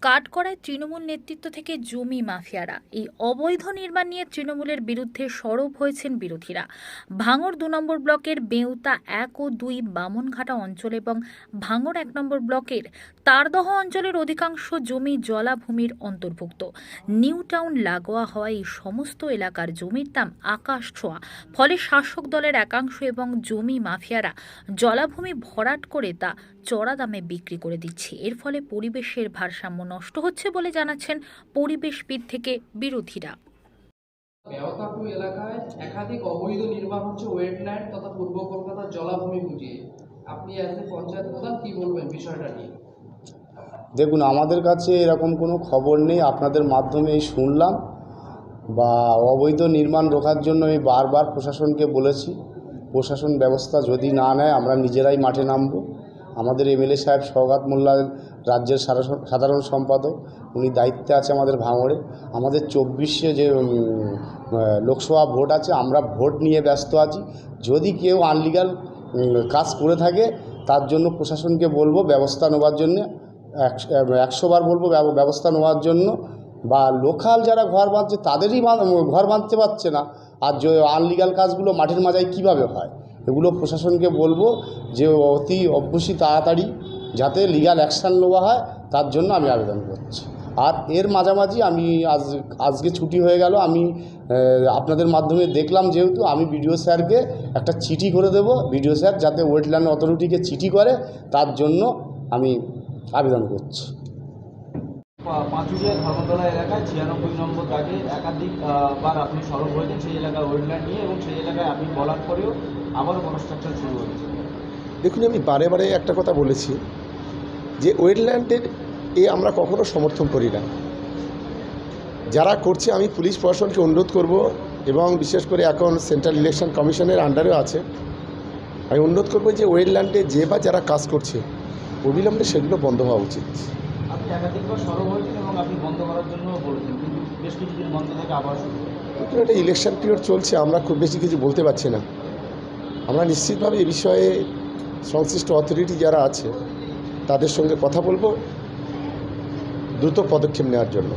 কাঠগড়ায় তৃণমূল নেতৃত্ব থেকে জমি মাফিয়ারা এই অবৈধ নির্মাণ নিয়ে তৃণমূলের বিরুদ্ধে সরব হয়েছেন বিরোধীরা। ভাঙড় ২ নম্বর ব্লকের বেউতা ১ ও ২ বামনঘাটা অঞ্চল এবং ভাঙড় ১ নম্বর ব্লকের তারদহ অঞ্চলের অধিকাংশ জমি জলাভূমির অন্তর্ভুক্ত। নিউ টাউন লাগোয়া হওয়ায় এই সমস্ত এলাকার জমির দাম আকাশ ছোঁয়া। ফলে শাসক দলের একাংশ এবং জমি মাফিয়ারা জলাভূমি ভরাট করে তা চড়া দামে বিক্রি করে দিচ্ছে। এর ফলে পরিবেশের ভারসাম্য নষ্ট হচ্ছে বলে জানাচ্ছেন পরিবেশবিদ থেকে বিরোধীরা। বেওতাপুর এলাকায় একাধিক অবৈধ নির্মাণ হচ্ছে ওয়েটল্যান্ড তথা পূর্ব কলকাতার জলাভূমি বুঝিয়ে। আপনি অ্যাজ এ পঞ্চায়েত প্রধান কি বলবেন বিষয়টা নিয়ে? দেখুন, আমাদের কাছে এরকম কোনো খবর নেই, আপনাদের মাধ্যমে এই শুনলাম। বা অবৈধ নির্মাণ রোখার জন্য আমি বারবার প্রশাসনকে বলেছি, প্রশাসন ব্যবস্থা যদি না নেয় আমরা নিজেরাই মাঠে নামব। আমাদের এমএলএ সাহেব সওগাত মোল্লা রাজ্যের সাধারণ সম্পাদক, উনি দায়িত্বে আছে আমাদের ভাঙড়ে। আমাদের ২৪শে যে লোকসভা ভোট আছে, আমরা ভোট নিয়ে ব্যস্ত আছি। যদি কেউ আনলিগাল কাজ করে থাকে তার জন্য প্রশাসনকে বলবো ব্যবস্থা নেওয়ার জন্যে, ১০০ বার বলবো ব্যবস্থা নেওয়ার জন্য। বা লোকাল যারা ঘর বাঁধছে তাদেরই ঘর বাঁধতে পারছে না, আর যে আনলিগাল কাজগুলো মাঠের মাঝায় কীভাবে হয়, এগুলো প্রশাসনকে বলবো যে অতি অবশ্যই তাড়াতাড়ি যাতে লিগাল অ্যাকশান নেওয়া হয় তার জন্য আমি আবেদন করছি। আর এর মাঝামাঝি আমি আজকে ছুটি হয়ে গেল, আমি আপনাদের মাধ্যমে দেখলাম, যেহেতু আমি বিডিও স্যারকে একটা চিঠি করে দেব, বিডিও স্যার যাতে ওয়েটল্যান্ড অথরিটিকে চিঠি করে তার জন্য আমি আবেদন করছি। পাঁচুরিয়া ধর্মতলা এলাকায় ৯৬ নম্বর দাগে একাধিকবার আপনি সরব হয়েছেন সেই এলাকায় ওয়েটল্যান্ড নিয়ে, এবং সেই এলাকায় আপনি বলার পরেও আবারও কনস্ট্রাকশন শুরু হয়েছে। দেখুন, আমি বারে বারে একটা কথা বলেছি যে ওয়েটল্যান্ডের আমরা কখনো সমর্থন করি না। যারা করছে আমি পুলিশ প্রশাসনকে অনুরোধ করব, এবং বিশেষ করে এখন সেন্ট্রাল ইলেকশন কমিশনের আন্ডারেও আছে, আমি অনুরোধ করব যে ওয়েটল্যান্ডে যে বা যারা কাজ করছে অবিলম্বে সেগুলো বন্ধ হওয়া উচিত। আপনি একাধিকবার সরব হয়েছেন এবং আপনি বন্ধ করার জন্য বলেছেন, কিন্তু বেশ কিছুদিন বন্ধ থেকে আবার শুরু। এটা ইলেকশন পিরিয়ড চলছে, আমরা খুব বেশি কিছু বলতে পারছি না। আমরা নিশ্চিতভাবে এই বিষয়ে সংশ্লিষ্ট অথরিটি যারা আছে তাদের সঙ্গে কথা বলবো দ্রুত পদক্ষেপ নেওয়ার জন্য।